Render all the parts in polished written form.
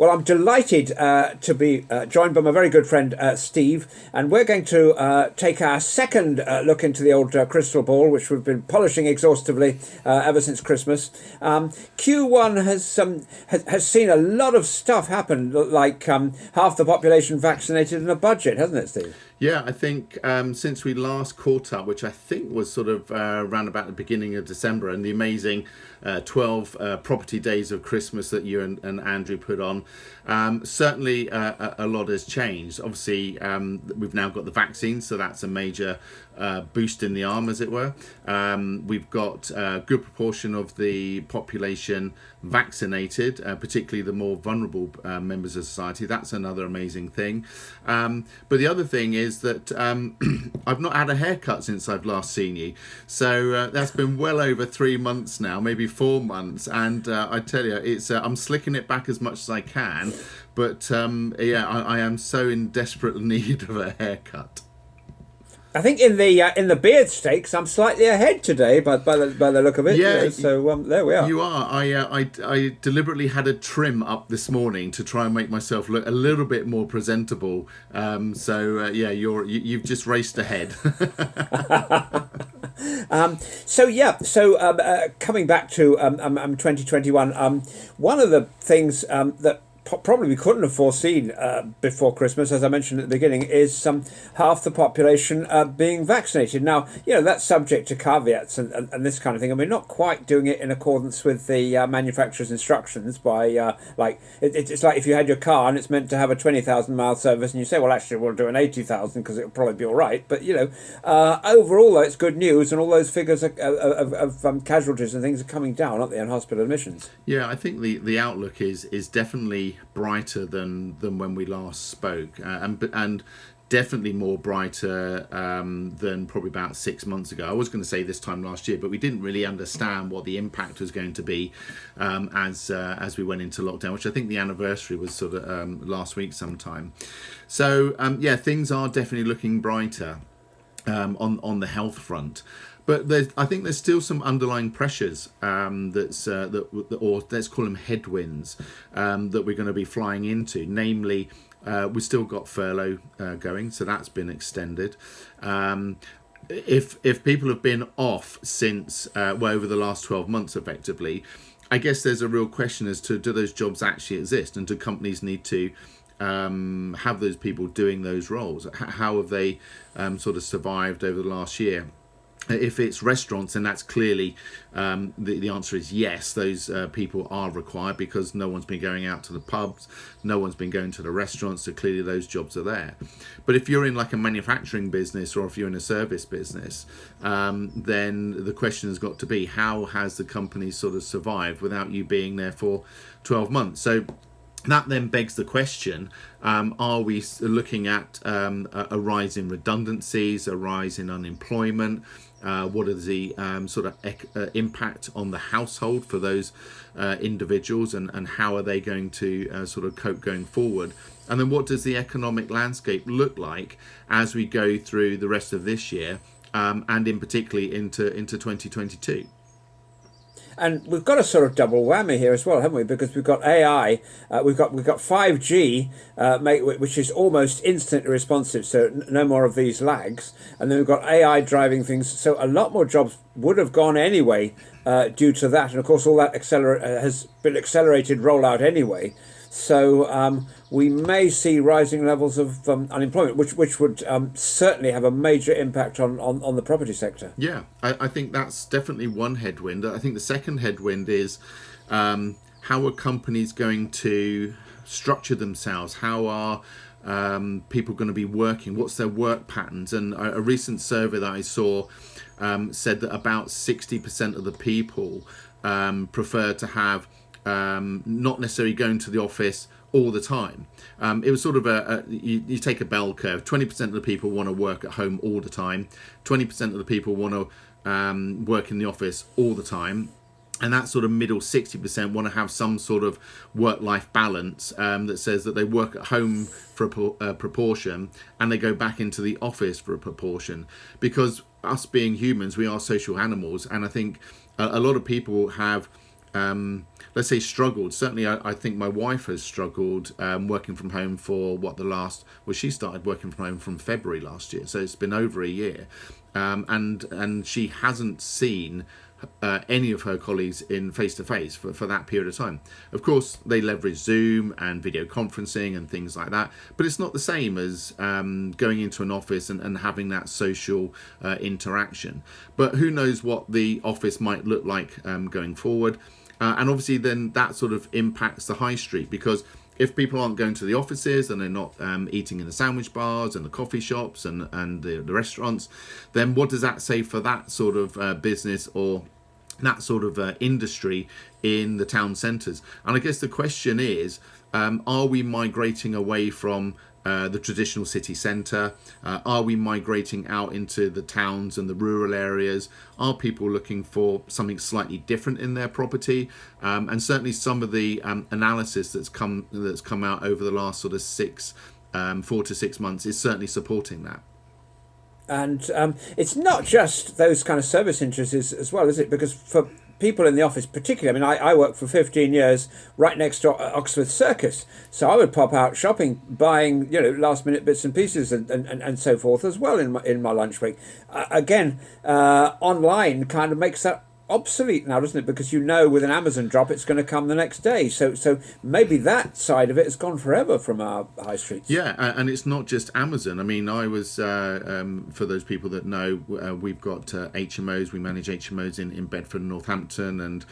Well, I'm delighted to be joined by my very good friend Steve, and we're going to take our second look into the old crystal ball, which we've been polishing exhaustively ever since Christmas. Q1 has seen a lot of stuff happen, like half the population vaccinated and a budget, hasn't it, Steve? Yeah, I think since we last caught up, which I think was sort of around about the beginning of December, and the amazing 12 property days of Christmas that you and Andrew put on, certainly a lot has changed. Obviously, we've now got the vaccine, so that's a major boost in the arm, as it were. We've got a good proportion of the population vaccinated, particularly the more vulnerable members of society. That's another amazing thing. But the other thing is that I've not had a haircut since I've last seen you. So that's been well over 3 months now, maybe 4 months. And I tell you, it's I'm slicking it back as much as I can. But I am so in desperate need of a haircut. I think in the beard stakes, I'm slightly ahead today, by the look of it. Yeah, so there we are. You are. I deliberately had a trim up this morning to try and make myself look a little bit more presentable. You've just raced ahead. Coming back to 2021, one of the things that probably we couldn't have foreseen before Christmas, as I mentioned at the beginning, is half the population being vaccinated. Now, that's subject to caveats and this kind of thing, and we're not quite doing it in accordance with the manufacturer's instructions by, it's like if you had your car and it's meant to have a 20,000 mile service and you say, well, actually, we'll do an 80,000 because it'll probably be all right. But, overall, though, it's good news, and all those figures of casualties and things are coming down, aren't they, on hospital admissions? Yeah, I think the outlook is definitely brighter than when we last spoke, and definitely more brighter than probably about 6 months ago. I was going to say this time last year, but we didn't really understand what the impact was going to be as we went into lockdown, which I think the anniversary was sort of last week sometime. So things are definitely looking brighter on the health front. But I think there's still some underlying pressures or let's call them headwinds that we're going to be flying into. Namely, we've still got furlough going, so that's been extended. If people have been off since over the last 12 months, effectively, I guess there's a real question as to, do those jobs actually exist, and do companies need to have those people doing those roles? How have they sort of survived over the last year? If it's restaurants, then that's clearly the answer is yes. Those people are required because no one's been going out to the pubs, no one's been going to the restaurants, so clearly those jobs are there. But if you're in like a manufacturing business, or if you're in a service business, then the question has got to be, how has the company sort of survived without you being there for 12 months? So that then begs the question, are we looking at a rise in redundancies, a rise in unemployment? What is the sort of impact on the household for those individuals, and how are they going to sort of cope going forward? And then what does the economic landscape look like as we go through the rest of this year, and in particularly into 2022? And we've got a sort of double whammy here as well, haven't we? Because we've got AI, we've got 5G, which is almost instantly responsive, so no more of these lags. And then we've got AI driving things, so a lot more jobs would have gone anyway due to that. And of course, all that has been accelerated rollout anyway. So we may see rising levels of unemployment, which would certainly have a major impact on the property sector. Yeah, I think that's definitely one headwind. I think the second headwind is how are companies going to structure themselves? How are people going to be working? What's their work patterns? And a recent survey that I saw said that about 60% of the people prefer to have not necessarily going to the office all the time. It was sort of you take a bell curve. 20% of the people want to work at home all the time. 20% of the people want to work in the office all the time. And that sort of middle 60% want to have some sort of work-life balance that says that they work at home for a proportion and they go back into the office for a proportion. Because us being humans, we are social animals. And I think a lot of people have let's say struggled. Certainly, I think my wife has struggled working from home for she started working from home from February last year, so it's been over a year, and she hasn't seen any of her colleagues in face to face for that period of time. Of course, they leverage Zoom and video conferencing and things like that, but it's not the same as going into an office and having that social interaction. But who knows what the office might look like going forward. And obviously then that sort of impacts the high street, because if people aren't going to the offices and they're not eating in the sandwich bars and the coffee shops and the restaurants, then what does that say for that sort of business or that sort of industry in the town centres? And I guess the question is, are we migrating away from the traditional city centre? Are we migrating out into the towns and the rural areas? Are people looking for something slightly different in their property? And certainly some of the analysis that's come out over the last sort of 4 to 6 months is certainly supporting that. And it's not just those kind of service industries as well, is it? Because for people in the office particularly, I mean, I worked for 15 years right next to Oxford Circus, so I would pop out shopping, buying last minute bits and pieces and so forth as well in my lunch break. Again, online kind of makes that obsolete now, doesn't it? Because with an Amazon drop it's going to come the next day. So maybe that side of it has gone forever from our high streets. Yeah, and it's not just Amazon. I mean, I was for those people that know, we've got HMOs. We manage HMOs in Bedford and Northampton, and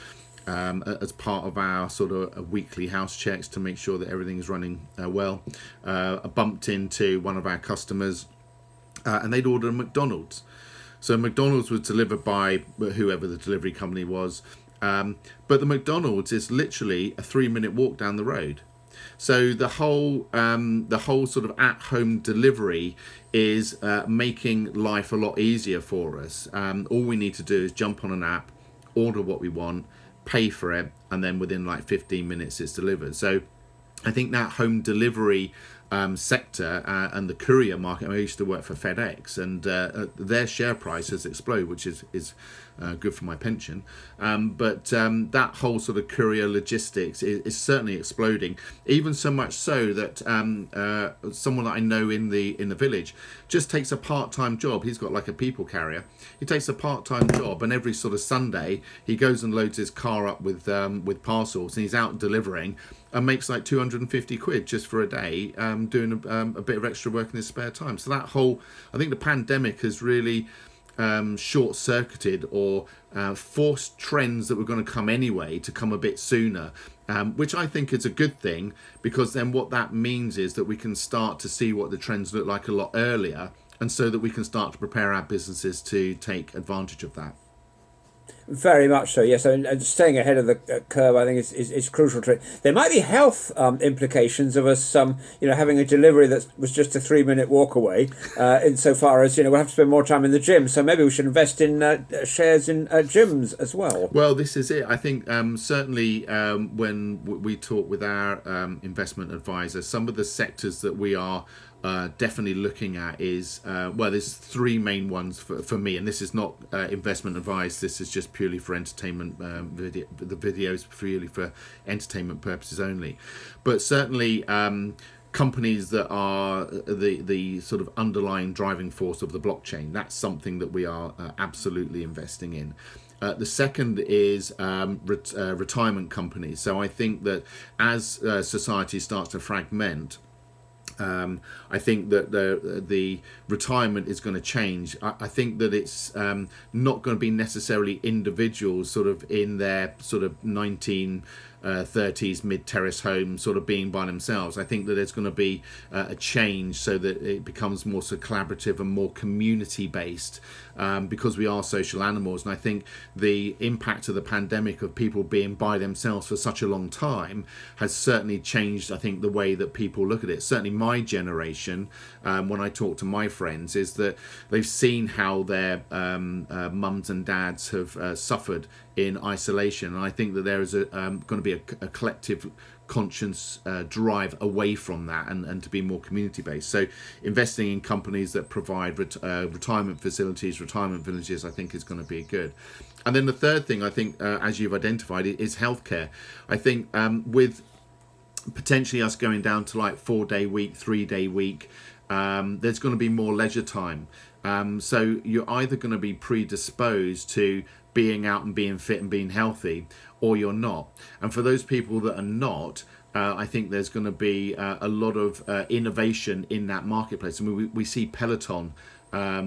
as part of our sort of weekly house checks to make sure that everything's running well, I bumped into one of our customers, and they'd ordered a McDonald's. So McDonald's was delivered by whoever the delivery company was, but the McDonald's is literally a 3-minute walk down the road. So the whole sort of at-home delivery is making life a lot easier for us. All we need to do is jump on an app, order what we want, pay for it, and then within like 15 minutes it's delivered. So I think that home delivery sector and the courier market. I used to work for FedEx, and their share price has exploded, which is good for my pension. But that whole sort of courier logistics is certainly exploding. Even so much so that someone that I know in the village just takes a part-time job. He's got like a people carrier. He takes a part-time job, and every sort of Sunday he goes and loads his car up with parcels, and he's out delivering, and makes like 250 quid just for a day, doing a bit of extra work in his spare time. So that whole, I think the pandemic has really short-circuited or forced trends that were going to come anyway to come a bit sooner, which I think is a good thing, because then what that means is that we can start to see what the trends look like a lot earlier, and so that we can start to prepare our businesses to take advantage of that. Very much so, yes. And staying ahead of the curve, I think, is crucial to it. There might be health implications of us, having a delivery that was just a 3-minute walk away. Insofar as we'll have to spend more time in the gym, so maybe we should invest in shares in gyms as well. Well, this is it. I think certainly when we talk with our investment advisor, some of the sectors that we are definitely looking at is there's 3 main ones for me, and this is not investment advice. This is just purely for entertainment. The videos purely for entertainment purposes only, but certainly companies that are the sort of underlying driving force of the blockchain. That's something that we are absolutely investing in. The second is retirement companies. So I think that as society starts to fragment, I think that the retirement is going to change. I think that it's not going to be necessarily individuals sort of in their sort of 1930s mid-terrace home sort of being by themselves. I think that there's going to be a change so that it becomes more so collaborative and more community-based, because we are social animals. And I think the impact of the pandemic of people being by themselves for such a long time has certainly changed, I think, the way that people look at it. Certainly my generation, when I talk to my friends, is that they've seen how their mums and dads have suffered in isolation. And I think that there is going to be a collective conscious drive away from that and to be more community based. So investing in companies that provide retirement facilities, retirement villages, I think is going to be good. And then the third thing, I think, as you've identified, is healthcare. I think with potentially us going down to like 4-day week, 3-day week, there's going to be more leisure time. So you're either going to be predisposed to being out and being fit and being healthy, or you're not. And for those people that are not, I think there's going to be a lot of innovation in that marketplace. I mean, we see Peloton,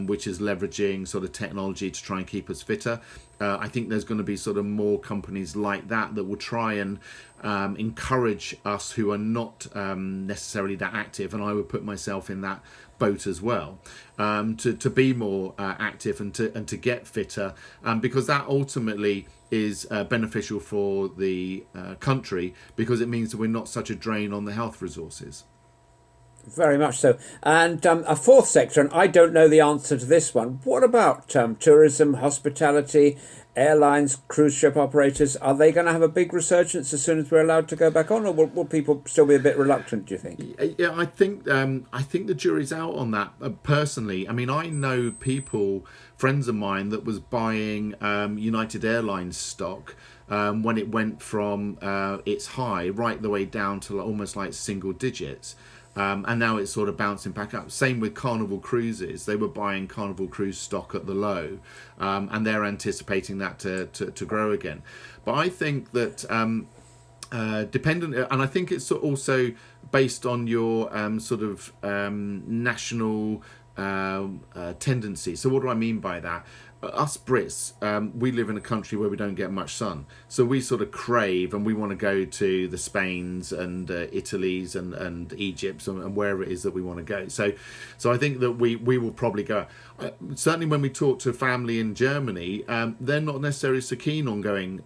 which is leveraging sort of technology to try and keep us fitter. I think there's going to be sort of more companies like that will try and encourage us who are not necessarily that active, and I would put myself in that boat as well, to be more active and to get fitter, because that ultimately is beneficial for the country, because it means that we're not such a drain on the health resources. Very much so. And a fourth sector, and I don't know the answer to this one. What about tourism, hospitality, airlines, cruise ship operators? Are they going to have a big resurgence as soon as we're allowed to go back on, or will people still be a bit reluctant, do you think? Yeah, I think the jury's out on that. Personally, I mean, I know people, friends of mine, that was buying United Airlines stock when it went from its high right the way down to almost like single digits. And now it's sort of bouncing back up. Same with Carnival Cruises. They were buying Carnival Cruise stock at the low, and they're anticipating that to grow again. But I think that dependent, and I think it's also based on your sort of national tendency. So what do I mean by that? Us Brits, we live in a country where we don't get much sun, so we sort of crave and we want to go to the Spains and Italys and Egypts and wherever it is that we want to go. So I think that we will probably go. Certainly when we talk to family in Germany, they're not necessarily so keen on going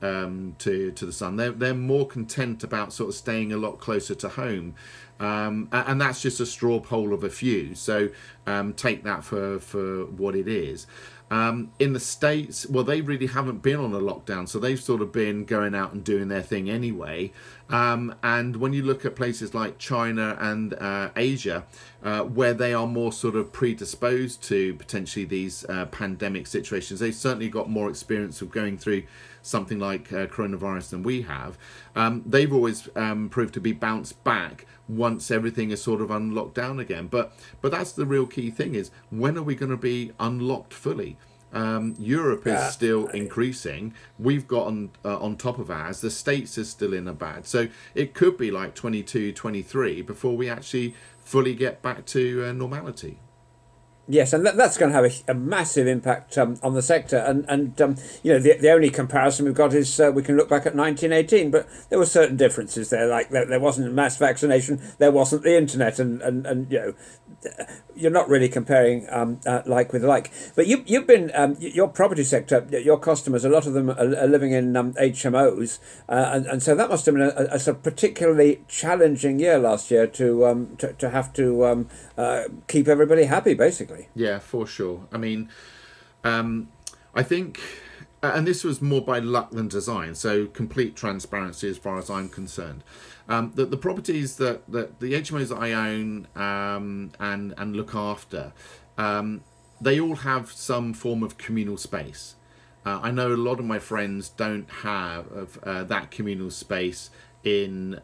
to the sun. They're more content about sort of staying a lot closer to home. And that's just a straw poll of a few. So take that for what it is. In the States, well, they really haven't been on a lockdown, so they've sort of been going out and doing their thing anyway. And when you look at places like China and Asia, where they are more sort of predisposed to potentially these pandemic situations, they've certainly got more experience of going through something like coronavirus than we have. They've always proved to be bounced back once everything is sort of unlocked down again. But that's the real key thing, is when are we going to be unlocked fully? Europe is still increasing. We've got on top of ours. The States is still in a bad. So it could be like 22, 23 before we actually fully get back to normality. Yes, and that's going to have a massive impact on the sector. And you know, the only comparison we've got is we can look back at 1918, but there were certain differences there. Like there wasn't mass vaccination, there wasn't the internet, and you know, you're not really comparing like with like. But you've been your property sector, your customers, a lot of them are living in HMOs, and so that must have been a sort of particularly challenging year last year to have to keep everybody happy, basically. Yeah, for sure. I mean, I think, and this was more by luck than design, so complete transparency as far as I'm concerned. The properties that the HMOs that I own and look after, they all have some form of communal space. I know a lot of my friends don't have that communal space in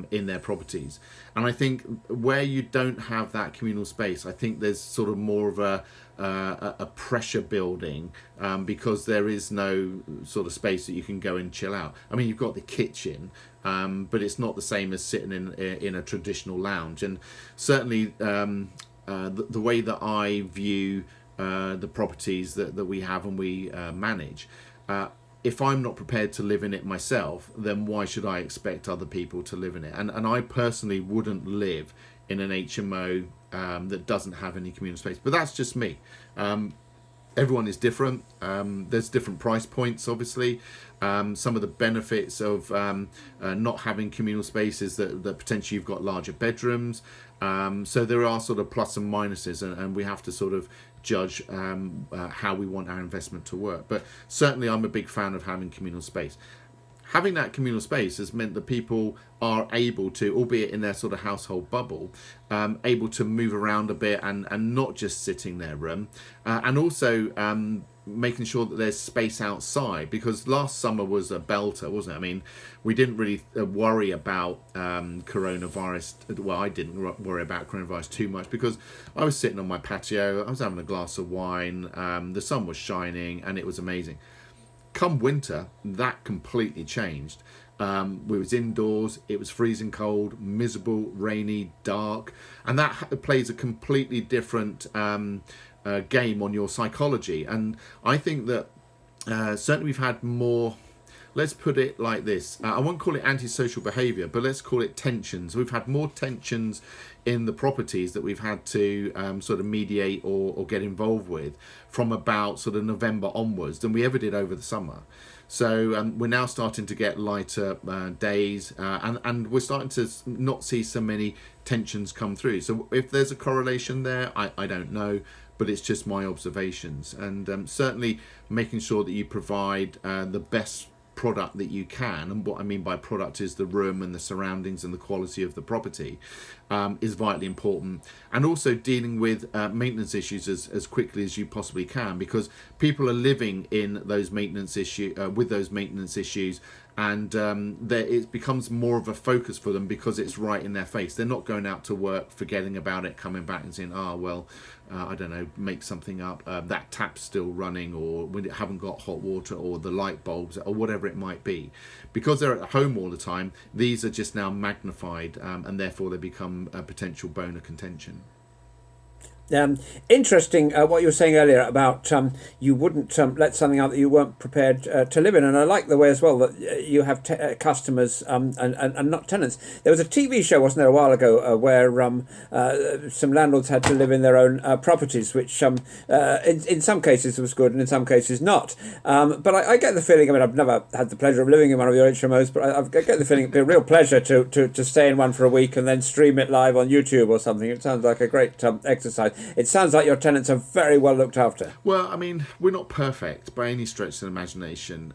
their properties, and I think where you don't have that communal space, I think there's sort of more of a pressure building, because there is no sort of space that you can go and chill out. I mean, you've got the kitchen, but it's not the same as sitting in a traditional lounge. And certainly the way that I view the properties that we have and we manage, if I'm not prepared to live in it myself, then why should I expect other people to live in it? And I personally wouldn't live in an HMO that doesn't have any communal space. But that's just me. Everyone is different. There's different price points, obviously. Some of the benefits of not having communal spaces that potentially you've got larger bedrooms. So there are sort of plus and minuses, and we have to sort of judge how we want our investment to work. But certainly I'm a big fan of having communal space. having that communal space has meant that people are able to, albeit in their sort of household bubble, able to move around a bit and not just sit in their room, and also making sure that there's space outside, because last summer was a belter, wasn't it? I mean, we didn't really worry about coronavirus. Well, I didn't worry about coronavirus too much because I was sitting on my patio, I was having a glass of wine, the sun was shining, and it was amazing. Come winter, that completely changed. We was indoors, it was freezing cold, miserable, rainy, dark, and that plays a completely different game on your psychology. And I think that certainly we've had more, let's put it like this, I won't call it antisocial behaviour, but let's call it tensions. We've had more tensions in the properties that we've had to sort of mediate or get involved with from about sort of November onwards than we ever did over the summer. So we're now starting to get lighter days, and we're starting to not see so many tensions come through. So if there's a correlation there, I don't know, but it's just my observations. And certainly making sure that you provide the best product that you can, and what I mean by product is the room and the surroundings and the quality of the property, is vitally important. And also dealing with maintenance issues as quickly as you possibly can, because people are living in those maintenance with those maintenance issues, and it becomes more of a focus for them because it's right in their face. They're not going out to work forgetting about it, coming back and saying, I don't know, make something up, that tap's still running, or we haven't got hot water, or the light bulbs, or whatever it might be. Because they're at home all the time, these are just now magnified, and therefore they become a potential bone of contention. Interesting what you were saying earlier about you wouldn't let something out that you weren't prepared to live in, and I like the way as well that you have customers and not tenants. There was a TV show, wasn't there, a while ago where some landlords had to live in their own properties, which in some cases was good and in some cases not. But I get the feeling, I mean, I've never had the pleasure of living in one of your HMOs, but I get the feeling it'd be a real pleasure to stay in one for a week and then stream it live on YouTube or something. It sounds like a great exercise. It sounds like your tenants are very well looked after. Well, I mean, we're not perfect by any stretch of the imagination,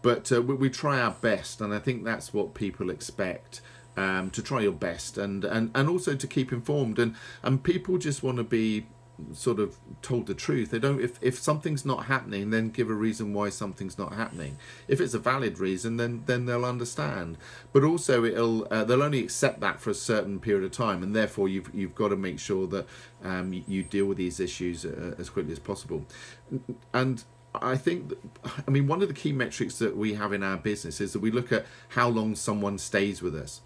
but we try our best, and I think that's what people expect. To try your best, and also to keep informed, and people just want to be sort of told the truth. They don't, if something's not happening, then give a reason why something's not happening. If it's a valid reason, then they'll understand. But also they'll only accept that for a certain period of time, and therefore you've got to make sure that you deal with these issues as quickly as possible. And I think, I mean, one of the key metrics that we have in our business is that we look at how long someone stays with us.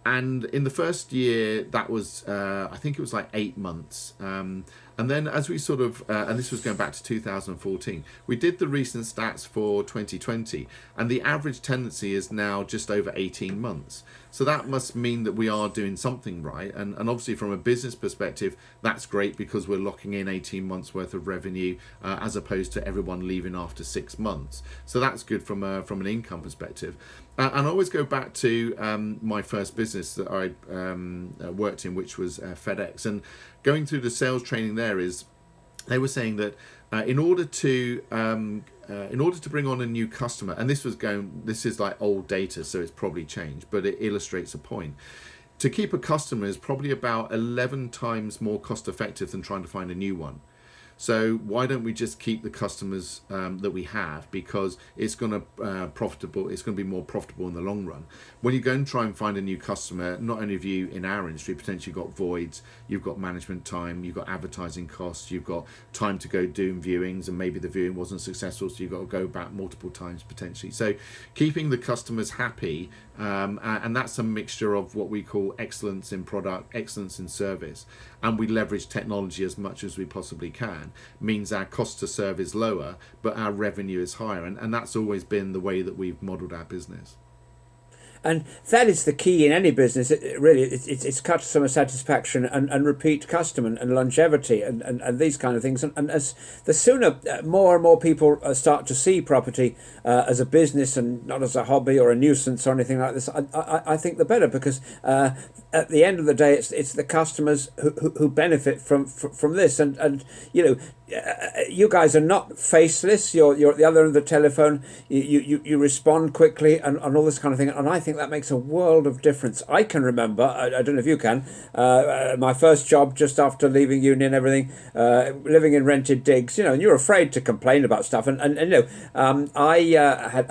And in the first year, that was, I think it was like 8 months. And then as we sort of, and this was going back to 2014, we did the recent stats for 2020, and the average tenancy is now just over 18 months. So that must mean that we are doing something right. And obviously from a business perspective, that's great because we're locking in 18 months worth of revenue as opposed to everyone leaving after 6 months. So that's good from an income perspective. And I always go back to my first business that I worked in, which was FedEx. And going through the sales training there is, they were saying that in order to bring on a new customer, and this is like old data, so it's probably changed, but it illustrates a point. To keep a customer is probably about 11 times more cost effective than trying to find a new one. So why don't we just keep the customers that we have, because it's going to be more profitable in the long run. When you go and try and find a new customer, not only have you in our industry potentially got voids, you've got management time, you've got advertising costs, you've got time to go doing viewings, and maybe the viewing wasn't successful, so you've got to go back multiple times potentially. So keeping the customers happy, and that's a mixture of what we call excellence in product, excellence in service, and we leverage technology as much as we possibly can, means our cost to serve is lower, but our revenue is higher. And that's always been the way that we've modelled our business. And that is the key in any business. It's customer satisfaction and repeat customer and longevity and these kind of things. And as the sooner more and more people start to see property as a business and not as a hobby or a nuisance or anything like this, I think the better, because at the end of the day, it's the customers who benefit from this. And you know, you guys are not faceless. You're at the other end of the telephone. You respond quickly and all this kind of thing. And I think that makes a world of difference. I can remember, I don't know if you can, my first job just after leaving uni and everything, living in rented digs, and you're afraid to complain about stuff. I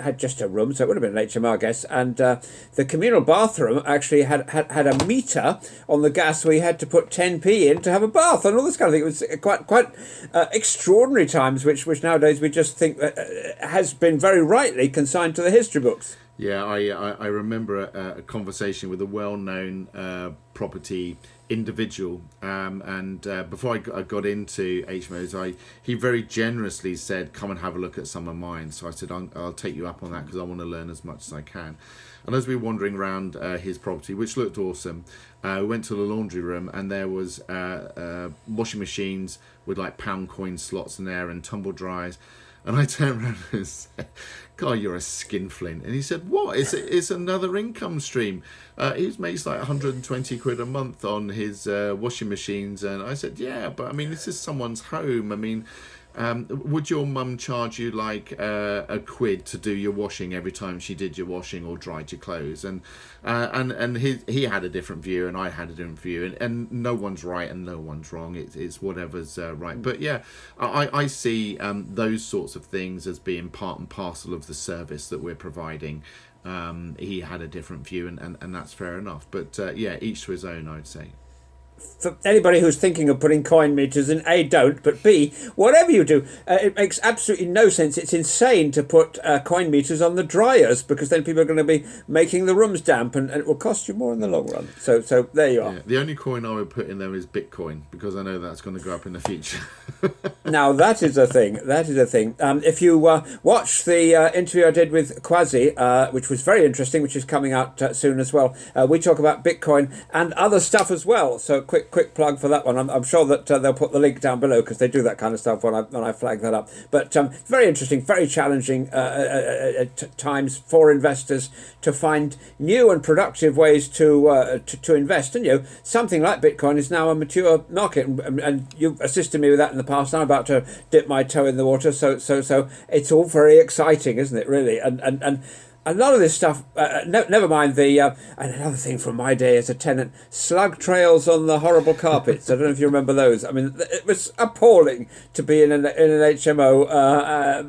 had just a room, so it would have been an HMO, I guess. And the communal bathroom actually had a meter on the gas. We had to put 10p in to have a bath and all this kind of thing. It was quite extraordinary times, which nowadays we just think has been very rightly consigned to the history books. Yeah, I remember a conversation with a well-known property individual, and before I got into HMOs, he very generously said, "Come and have a look at some of mine." So I said, "I'll take you up on that because I want to learn as much as I can." And as we were wandering around his property, which looked awesome, we went to the laundry room, and there was washing machines with like pound coin slots in there and tumble dryers. And I turned around and said, "God, you're a skinflint." And he said, "What? It's another income stream." He makes like 120 quid a month on his washing machines. And I said, "Yeah, but I mean, this is someone's home. I mean, would your mum charge you like a quid to do your washing every time she did your washing or dried your clothes?" And he had a different view and I had a different view, and no one's right and no one's wrong. It's whatever's right. But yeah, I see those sorts of things as being part and parcel of the service that we're providing. He had a different view, and that's fair enough. But yeah, each to his own, I'd say. For anybody who's thinking of putting coin meters in, A, don't, but B, whatever you do, it makes absolutely no sense. It's insane to put coin meters on the dryers, because then people are going to be making the rooms damp, and it will cost you more in the long run. So there you are. Yeah, the only coin I would put in there is Bitcoin, because I know that's going to go up in the future. Now, that is a thing. If you watch the interview I did with Kwasi, which was very interesting, which is coming out soon as well, we talk about Bitcoin and other stuff as well. So quick plug for that one. I'm sure that they'll put the link down below, because they do that kind of stuff when I flag that up. But very interesting, very challenging times for investors to find new and productive ways to invest. And something like Bitcoin is now a mature market, and you've assisted me with that in the past. I'm about to dip my toe in the water, so it's all very exciting, isn't it? Really, and a lot of this stuff, never mind the, and another thing from my day as a tenant, slug trails on the horrible carpets. I don't know if you remember those. I mean, it was appalling to be in an HMO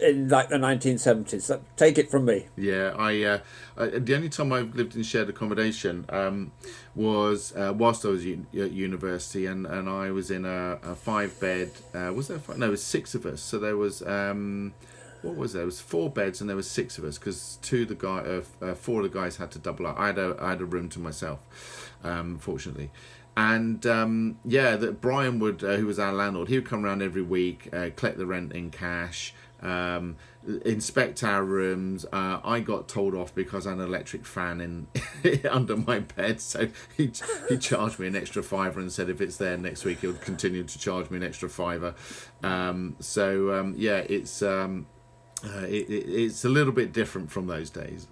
in like the 1970s. So take it from me. Yeah, I the only time I've lived in shared accommodation was whilst I was at university, and I was in a 5-bed, was there five? No, it was 6 of us. So there was... what was there? It was 4 beds and there was 6 of us, because 4 of the guys had to double up. I had a room to myself, fortunately. And that Brian would, who was our landlord, he would come around every week, collect the rent in cash, inspect our rooms. I got told off because I had an electric fan in under my bed, so he charged me an extra £5 and said if it's there next week he'll continue to charge me an extra £5. It's a little bit different from those days.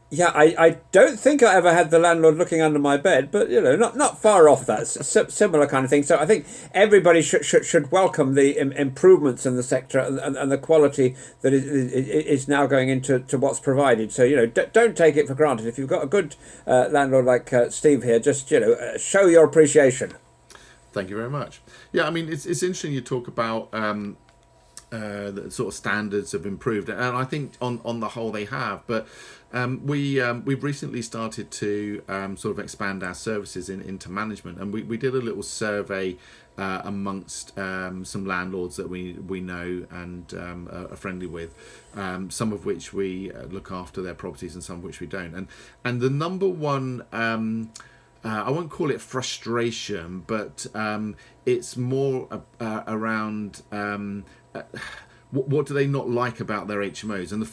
Yeah, I don't think I ever had the landlord looking under my bed, but not far off that. Similar kind of thing. So I think everybody should welcome the improvements in the sector and the quality that is now going into what's provided. So don't take it for granted. If you've got a good landlord like Steve here, just show your appreciation. Thank you very much. Yeah, I mean it's interesting you talk about. The sort of standards have improved, and I think on the whole they have. But we've recently started to sort of expand our services into management, and we did a little survey amongst some landlords that we know and are friendly with, some of which we look after their properties and some of which we don't. And the number one, I won't call it frustration, but it's more around what do they not like about their HMOs? And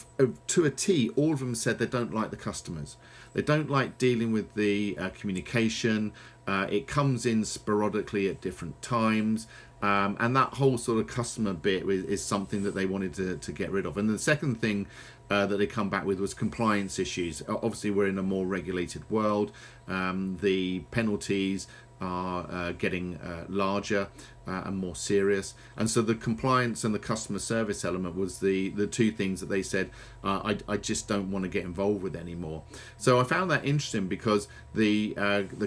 to a T, all of them said they don't like the customers. They don't like dealing with the communication. It comes in sporadically at different times. And that whole sort of customer bit is something that they wanted to get rid of. And the second thing that they come back with was compliance issues. Obviously, we're in a more regulated world. The penalties, are getting larger and more serious. And so the compliance and the customer service element was the two things that they said, I just don't want to get involved with anymore. So I found that interesting because the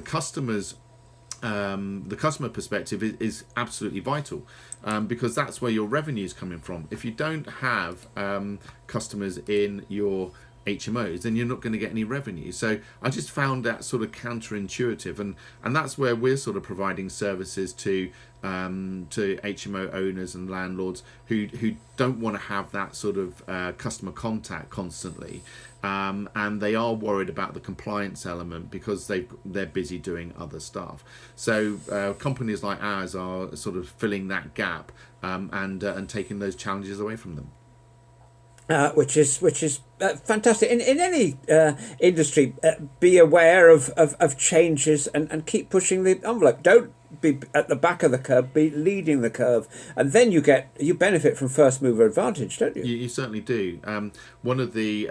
customers, the customer perspective is absolutely vital, because that's where your revenue is coming from. If you don't have customers in your HMOs, then you're not going to get any revenue. So I just found that sort of counterintuitive, and that's where we're sort of providing services to HMO owners and landlords who don't want to have that sort of customer contact constantly, and they are worried about the compliance element because they're busy doing other stuff. So companies like ours are sort of filling that gap, and taking those challenges away from them. Which is fantastic. In any industry, be aware of changes and keep pushing the envelope. Don't be at the back of the curve, be leading the curve, and then you benefit from first mover advantage, don't you? You certainly do. One of the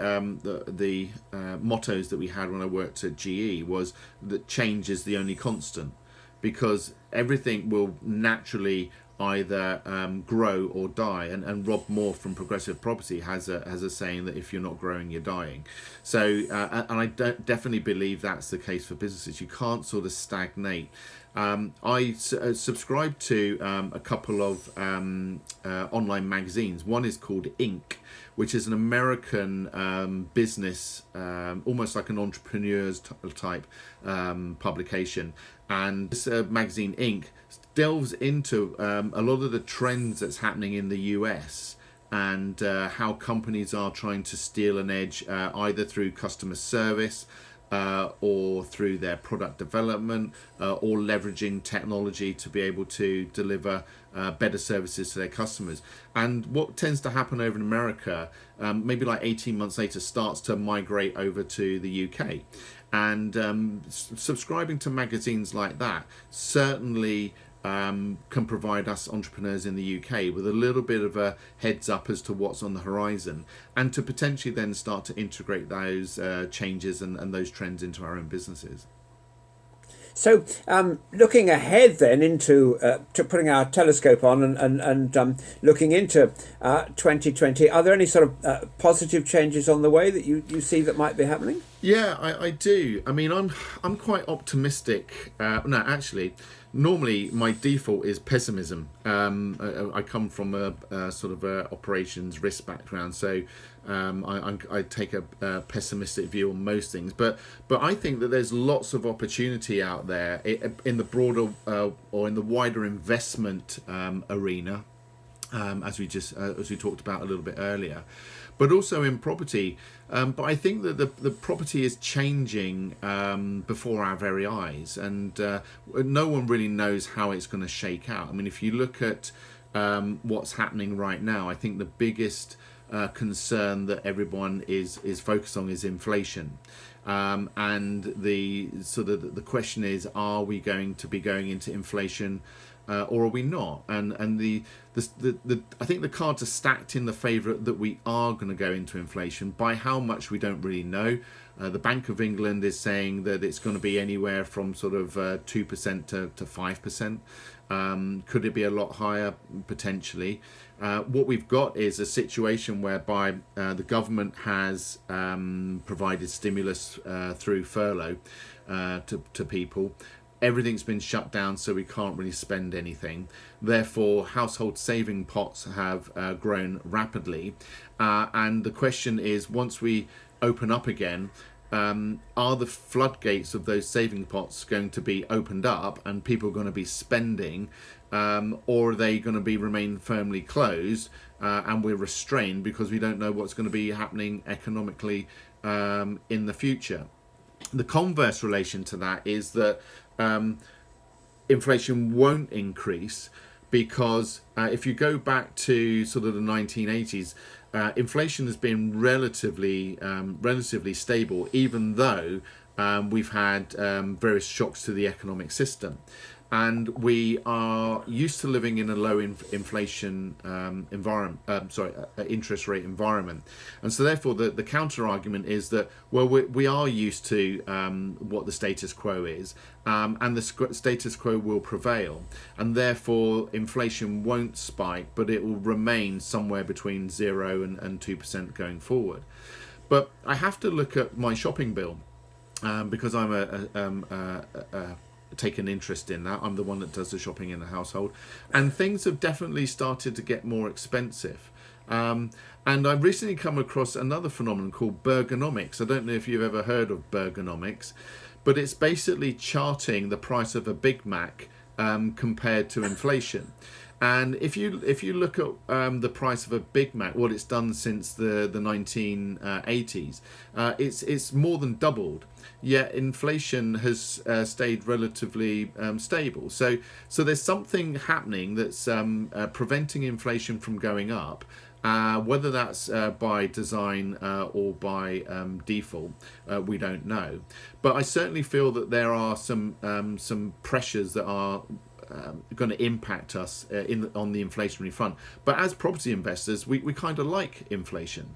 mottos that we had when I worked at GE was that change is the only constant, because everything will naturally either grow or die, and Rob Moore from Progressive Property has a saying that if you're not growing, you're dying. So and I definitely believe that's the case for businesses. You can't sort of stagnate. I subscribe to a couple of online magazines. One is called Inc., which is an American business, almost like an entrepreneur's type publication. And this magazine, Inc., delves into a lot of the trends that's happening in the US, and how companies are trying to steal an edge, either through customer service, or through their product development, or leveraging technology to be able to deliver better services to their customers. And what tends to happen over in America, maybe like 18 months later, starts to migrate over to the UK. And subscribing to magazines like that certainly can provide us entrepreneurs in the UK with a little bit of a heads up as to what's on the horizon, and to potentially then start to integrate those changes and those trends into our own businesses. So, looking ahead then into to putting our telescope on and looking into 2020, are there any sort of positive changes on the way that you see that might be happening? Yeah, I do. I mean, I'm quite optimistic. No, actually, normally my default is pessimism. I come from a sort of a operations risk background, so I take a pessimistic view on most things. But I think that there's lots of opportunity out there in the broader or in the wider investment arena, as we talked about a little bit earlier, but also in property. But I think that the property is changing before our very eyes, and no one really knows how it's going to shake out. I mean, if you look at what's happening right now, I think the biggest concern that everyone is focused on is inflation. And the question is, are we going to be going into inflation, or are we not? And I think the cards are stacked in the favour that we are going to go into inflation. By how much, we don't really know. The Bank of England is saying that it's going to be anywhere from sort of 2% to 5%. Could it be a lot higher? Potentially. What we've got is a situation whereby the government has provided stimulus through furlough to people. Everything's been shut down, so we can't really spend anything. Therefore, household saving pots have grown rapidly. And the question is, once we open up again, are the floodgates of those saving pots going to be opened up and people are going to be spending, or are they going to remain firmly closed, and we're restrained because we don't know what's going to be happening economically in the future? The converse relation to that is that inflation won't increase, because if you go back to sort of the 1980s, inflation has been relatively stable, even though we've had various shocks to the economic system. and we are used to living in a low inflation environment, interest rate environment, and so therefore the counter argument is that, well, we are used to what the status quo is, and the status quo will prevail, and therefore inflation won't spike, but it will remain somewhere between 0 and 2% going forward. But I have to look at my shopping bill, because I'm take an interest in that. I'm the one that does the shopping in the household, and things have definitely started to get more expensive. And I've recently come across another phenomenon called Bergonomics. I don't know if you've ever heard of Bergonomics, but it's basically charting the price of a Big Mac compared to inflation. And if you look at the price of a Big Mac, what it's done since the 1980s, it's more than doubled. Yet inflation has stayed relatively stable. So there's something happening that's preventing inflation from going up. Whether that's by design or by default, we don't know. But I certainly feel that there are some pressures that are going to impact us on the inflationary front. But as property investors, we kind of like inflation.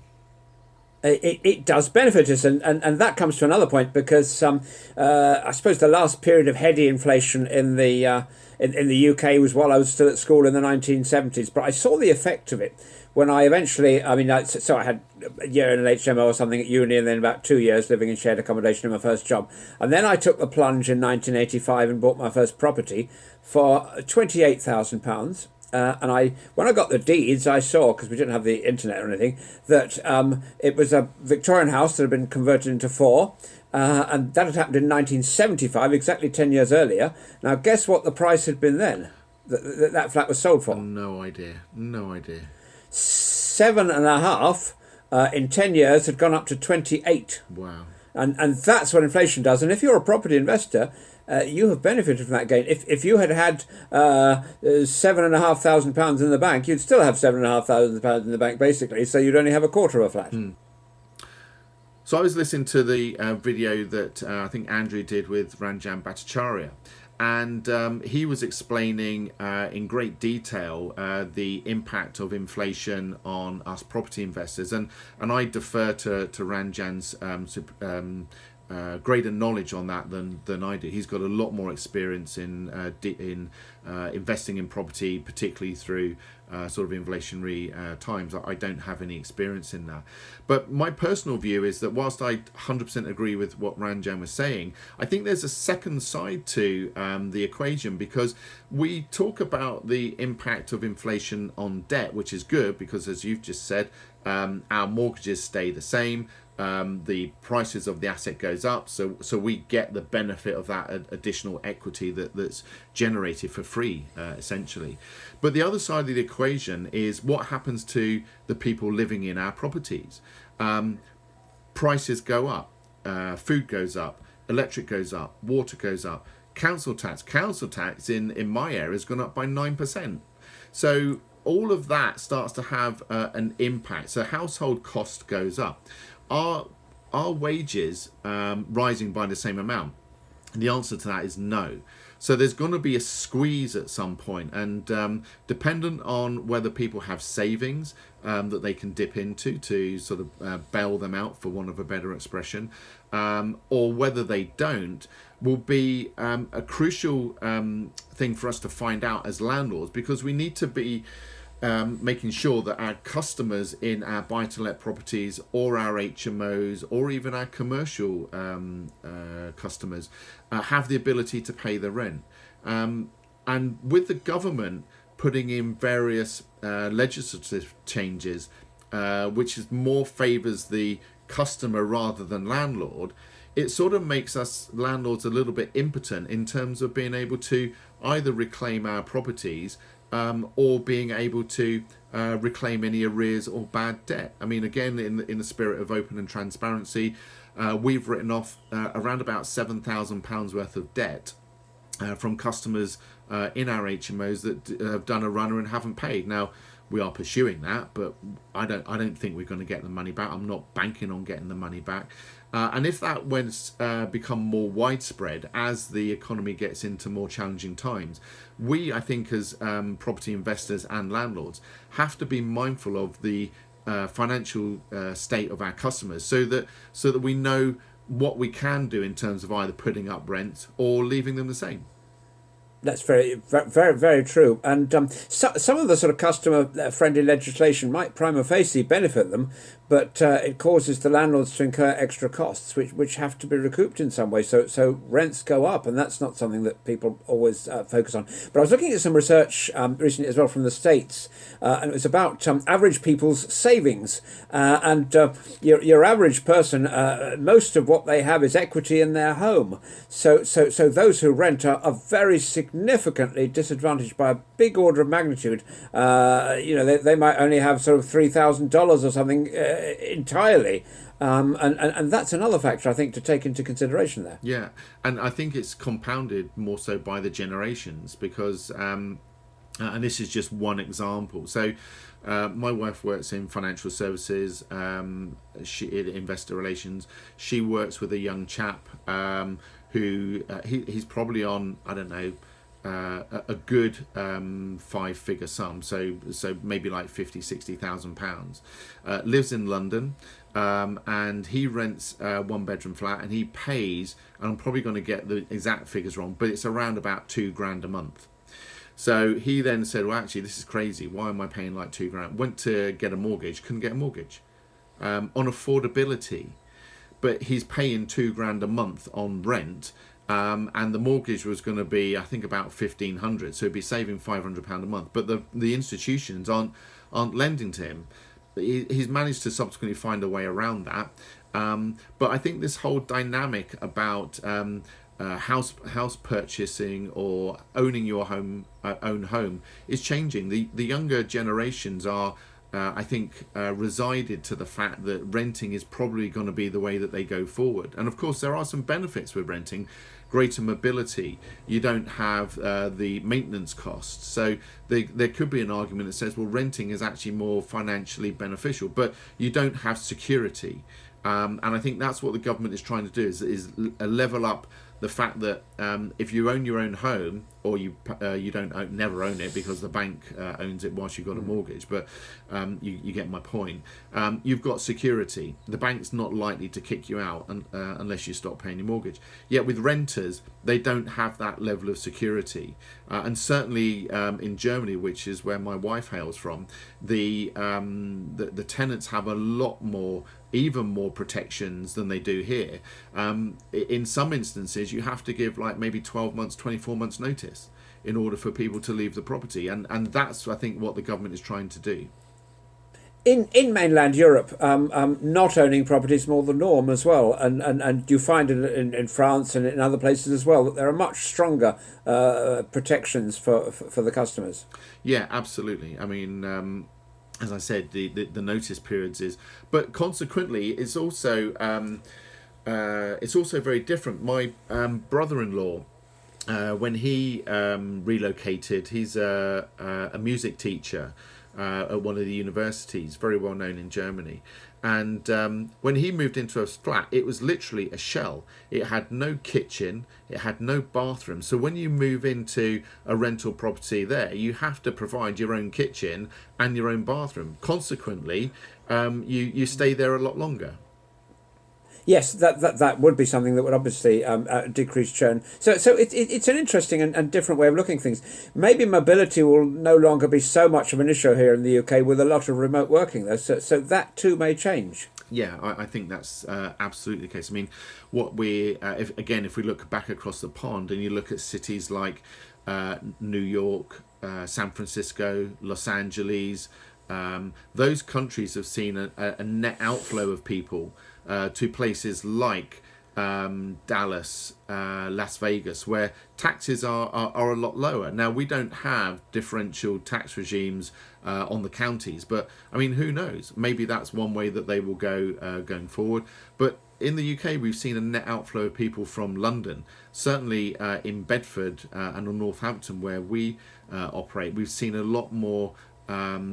It does benefit us, and that comes to another point, because I suppose the last period of heady inflation in the UK was while I was still at school in the 1970s. But I saw the effect of it when I eventually, so I had a year in an HMO or something at uni, and then about 2 years living in shared accommodation in my first job. And then I took the plunge in 1985 and bought my first property for £28,000. And when I got the deeds, I saw, because we didn't have the internet or anything, that it was a Victorian house that had been converted into 4, and that had happened in 1975, exactly 10 years earlier. Now, guess what the price had been then that flat was sold for? No idea. 7.5 in 10 years had gone up to 28. Wow. And that's what inflation does. And if you're a property investor, you have benefited from that gain. If you had £7,500 in the bank, you'd still have £7,500 in the bank, basically. So you'd only have a quarter of a flat. So I was listening to the video that I think Andrew did with Ranjan Bhattacharya, and he was explaining in great detail the impact of inflation on us property investors, and I defer to Ranjan's greater knowledge on that than I do. He's got a lot more experience in investing in property, particularly through sort of inflationary times. I don't have any experience in that. But my personal view is that whilst I 100% agree with what Ranjan was saying, I think there's a second side to the equation, because we talk about the impact of inflation on debt, which is good because, as you've just said, our mortgages stay the same. The prices of the asset goes up, so we get the benefit of that additional equity that's generated for free, essentially. But the other side of the equation is what happens to the people living in our properties. Prices go up, food goes up, electric goes up, water goes up, council tax in my area has gone up by 9%. So all of that starts to have an impact. So household cost goes up. Are wages rising by the same amount? And the answer to that is no. So there's going to be a squeeze at some point, and dependent on whether people have savings that they can dip into to sort of bail them out, for want of a better expression, or whether they don't, will be a crucial thing for us to find out as landlords, because we need to be making sure that our customers in our buy-to-let properties, or our HMOs, or even our commercial customers have the ability to pay the rent. And with the government putting in various legislative changes, which is more favours the customer rather than landlord, it sort of makes us landlords a little bit impotent in terms of being able to either reclaim our properties or being able to reclaim any arrears or bad debt. I mean, again, in the spirit of open and transparency, we've written off around about £7,000 worth of debt from customers in our HMOs that have done a runner and haven't paid. Now, we are pursuing that, but I don't think we're going to get the money back. I'm not banking on getting the money back. And if that become more widespread as the economy gets into more challenging times, we, I think, as property investors and landlords, have to be mindful of the financial state of our customers, so that we know what we can do in terms of either putting up rent or leaving them the same. That's very true. And some of the sort of customer-friendly legislation might prima facie benefit them, but it causes the landlords to incur extra costs, which have to be recouped in some way. So rents go up, and that's not something that people always focus on. But I was looking at some research recently as well from the States, and it was about average people's savings. And your average person, most of what they have is equity in their home. So those who rent are very significantly disadvantaged by a big order of magnitude. They might only have sort of $3,000 or something entirely. And that's another factor, I think, to take into consideration there. Yeah, and I think it's compounded more so by the generations, because, and this is just one example. So my wife works in financial services, she in investor relations. She works with a young chap who he's probably on, I don't know, a good 5-figure sum, so maybe like 50,000-60,000 pounds. Lives in London, and he rents a 1-bedroom flat, and he pays, and I'm probably going to get the exact figures wrong, but it's around about £2,000 a month. So he then said, well, actually, this is crazy. Why am I paying like £2,000? Went to get a mortgage, couldn't get a mortgage on affordability, but he's paying £2,000 a month on rent. And the mortgage was going to be, I think, about 1,500, so he'd be saving £500 a month. But the institutions aren't lending to him. He's managed to subsequently find a way around that. But I think this whole dynamic about house purchasing or owning your own home is changing. The younger generations are, I think, resided to the fact that renting is probably going to be the way that they go forward. And of course, there are some benefits with renting. Greater mobility, you don't have the maintenance costs. So there could be an argument that says, well, renting is actually more financially beneficial, but you don't have security. And I think that's what the government is trying to do, is level up the fact that if you own your own home, or you don't never own it because the bank owns it whilst you've got a mortgage, but you get my point. You've got security. The bank's not likely to kick you out unless you stop paying your mortgage. Yet with renters, they don't have that level of security. And certainly in Germany, which is where my wife hails from, the tenants have a lot more, even more protections than they do here. In some instances, you have to give like maybe 12 months, 24 months notice in order for people to leave the property. And that's, I think, what the government is trying to do. In mainland Europe, not owning property is more the norm as well, and you find in France and in other places as well that there are much stronger protections for the customers. Yeah, absolutely. I mean, as I said, the notice periods is, but consequently, it's also very different. My brother-in-law, when he relocated, he's a music teacher at one of the universities, very well known in Germany. And when he moved into a flat, it was literally a shell. It had no kitchen, it had no bathroom. So when you move into a rental property there, you have to provide your own kitchen and your own bathroom. Consequently, you stay there a lot longer. Yes, that would be something that would obviously decrease churn. So it's an interesting and different way of looking at things. Maybe mobility will no longer be so much of an issue here in the UK with a lot of remote working, though. So that too may change. Yeah, I think that's absolutely the case. I mean, what if we look back across the pond and you look at cities like New York, San Francisco, Los Angeles, those countries have seen a net outflow of people to places like Dallas, Las Vegas, where taxes are a lot lower. Now, we don't have differential tax regimes on the counties, but I mean, who knows? Maybe that's one way that they will go going forward. But in the UK, we've seen a net outflow of people from London. Certainly in Bedford and on Northampton, where we operate, we've seen a lot more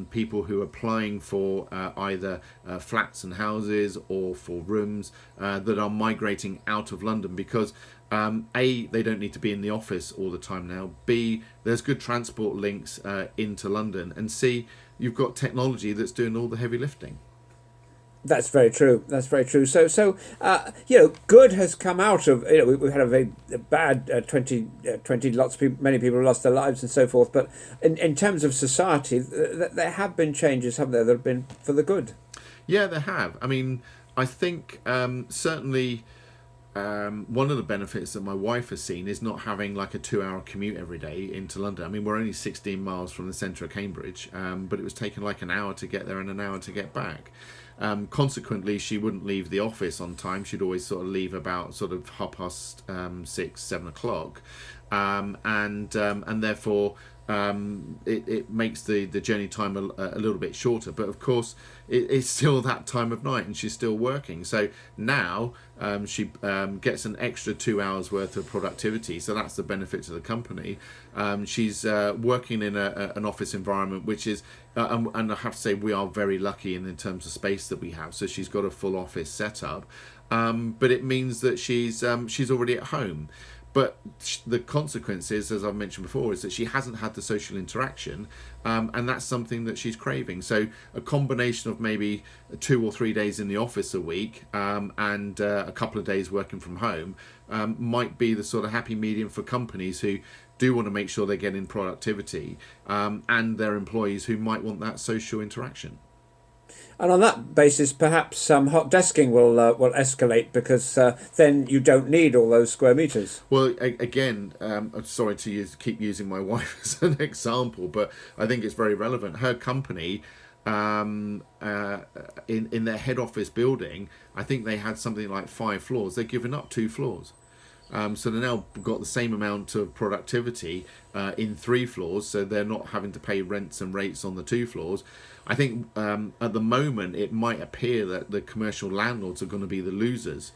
people who are applying for either flats and houses or for rooms that are migrating out of London because A, they don't need to be in the office all the time now. B, there's good transport links into London. And C, you've got technology that's doing all the heavy lifting. That's very true. That's very true. So good has come out of, we've had a very bad 2020, lots of people, many people have lost their lives and so forth. But in terms of society, there have been changes, haven't there, that have been for the good? Yeah, there have. I mean, I think certainly one of the benefits that my wife has seen is not having like a 2-hour commute every day into London. I mean, we're only 16 miles from the centre of Cambridge, but it was taking like an hour to get there and an hour to get back. Consequently, she wouldn't leave the office on time. She'd always sort of leave about sort of 6:30, 7 o'clock, and therefore it makes the journey time a little bit shorter. But of course, it's still that time of night, and she's still working. So now she gets an extra 2 hours worth of productivity. So that's the benefit to the company. She's working in an office environment, which is, and I have to say, we are very lucky in terms of space that we have. So she's got a full office setup, but it means that she's already at home. But the consequences, as I've mentioned before, is that she hasn't had the social interaction, and that's something that she's craving. So a combination of maybe 2 or 3 days in the office a week and a couple of days working from home might be the sort of happy medium for companies who do want to make sure they're getting productivity and their employees who might want that social interaction. And on that basis, perhaps hot desking will escalate because then you don't need all those square meters. Well, again, I'm sorry to keep using my wife as an example, but I think it's very relevant. Her company, in their head office building, I think they had something like 5 floors. They've given up 2 floors. So they now got the same amount of productivity in 3 floors, so they're not having to pay rents and rates on the 2 floors. I think at the moment it might appear that the commercial landlords are going to be the losers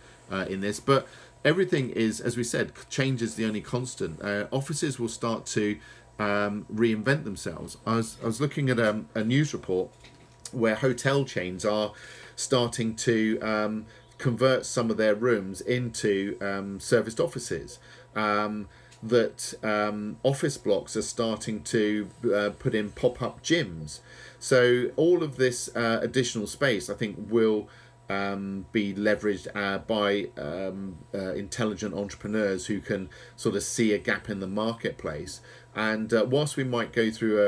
in this, but everything is, as we said, change is the only constant. Offices will start to reinvent themselves. I was looking at a news report where hotel chains are starting to convert some of their rooms into serviced offices. That office blocks are starting to put in pop-up gyms. So all of this additional space, I think, will be leveraged by intelligent entrepreneurs who can sort of see a gap in the marketplace. And whilst we might go through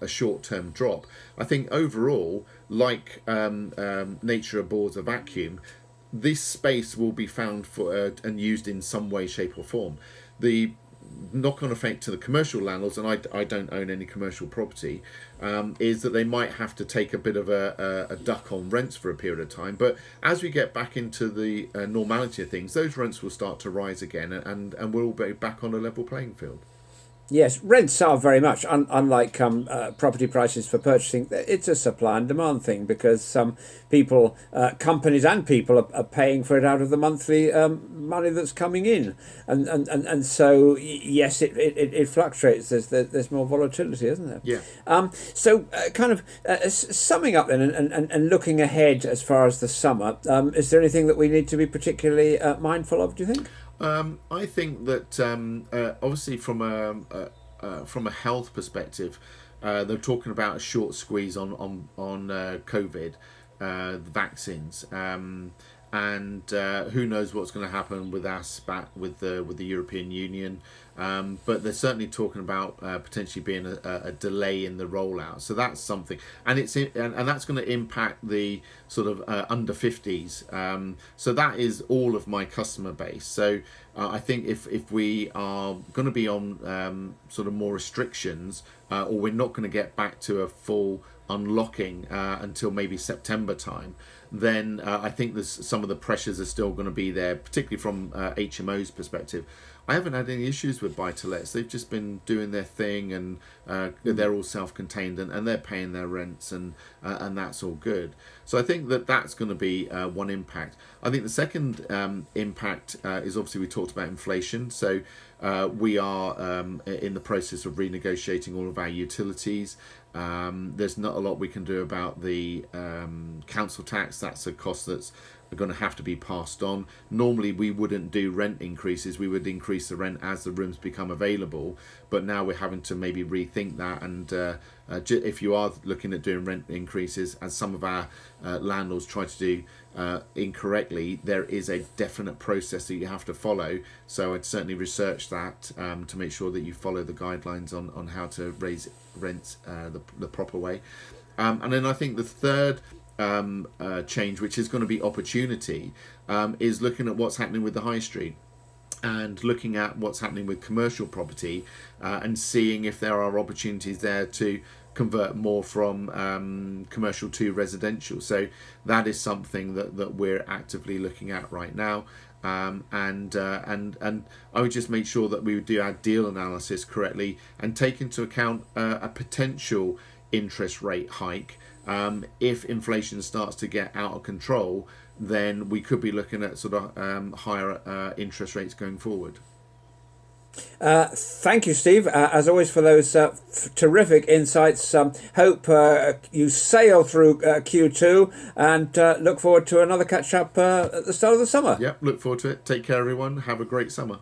a short-term drop, I think overall, like nature abhors a vacuum, this space will be found for and used in some way, shape or form. The knock-on effect to the commercial landlords, and I don't own any commercial property, is that they might have to take a bit of a duck on rents for a period of time. But as we get back into the normality of things, those rents will start to rise again, and we'll be back on a level playing field. Yes, rents are very much, unlike property prices for purchasing, it's a supply and demand thing because people, companies and people are paying for it out of the monthly money that's coming in. And so, yes, it fluctuates. There's more volatility, isn't there? Yeah. So summing up then and looking ahead as far as the summer, is there anything that we need to be particularly mindful of, do you think? I think that obviously from a health perspective, they're talking about a short squeeze on COVID, vaccines, and who knows what's going to happen with us back with the European Union. But they're certainly talking about potentially being a delay in the rollout. So that's something, and and that's going to impact the sort of under 50s. So that is all of my customer base. So I think if we are going to be on sort of more restrictions, or we're not going to get back to a full unlocking until maybe September time, then I think some of the pressures are still going to be there, particularly from HMOs perspective. I haven't had any issues with buy-to-lets. They've just been doing their thing, and they're all self-contained, and they're paying their rents, and that's all good. So I think that's going to be one impact. I think the second impact is obviously we talked about inflation. So We are in the process of renegotiating all of our utilities. There's not a lot we can do about the council tax. That's a cost that's going to have to be passed on. Normally we wouldn't do rent increases, we would increase the rent as the rooms become available, but now we're having to maybe rethink that. And if you are looking at doing rent increases, as some of our landlords try to do incorrectly, there is a definite process that you have to follow. So I'd certainly research that to make sure that you follow the guidelines on how to raise rents the proper way. And then I think the third change, which is going to be opportunity, is looking at what's happening with the high street and looking at what's happening with commercial property and seeing if there are opportunities there to convert more from commercial to residential. So that is something that we're actively looking at right now. And I would just make sure that we would do our deal analysis correctly and take into account a potential interest rate hike. If inflation starts to get out of control, then we could be looking at sort of higher interest rates going forward. Thank you, Steve, as always, for those terrific insights. Hope you sail through Q2 and look forward to another catch-up at the start of the summer. Yep, look forward to it. Take care, everyone. Have a great summer.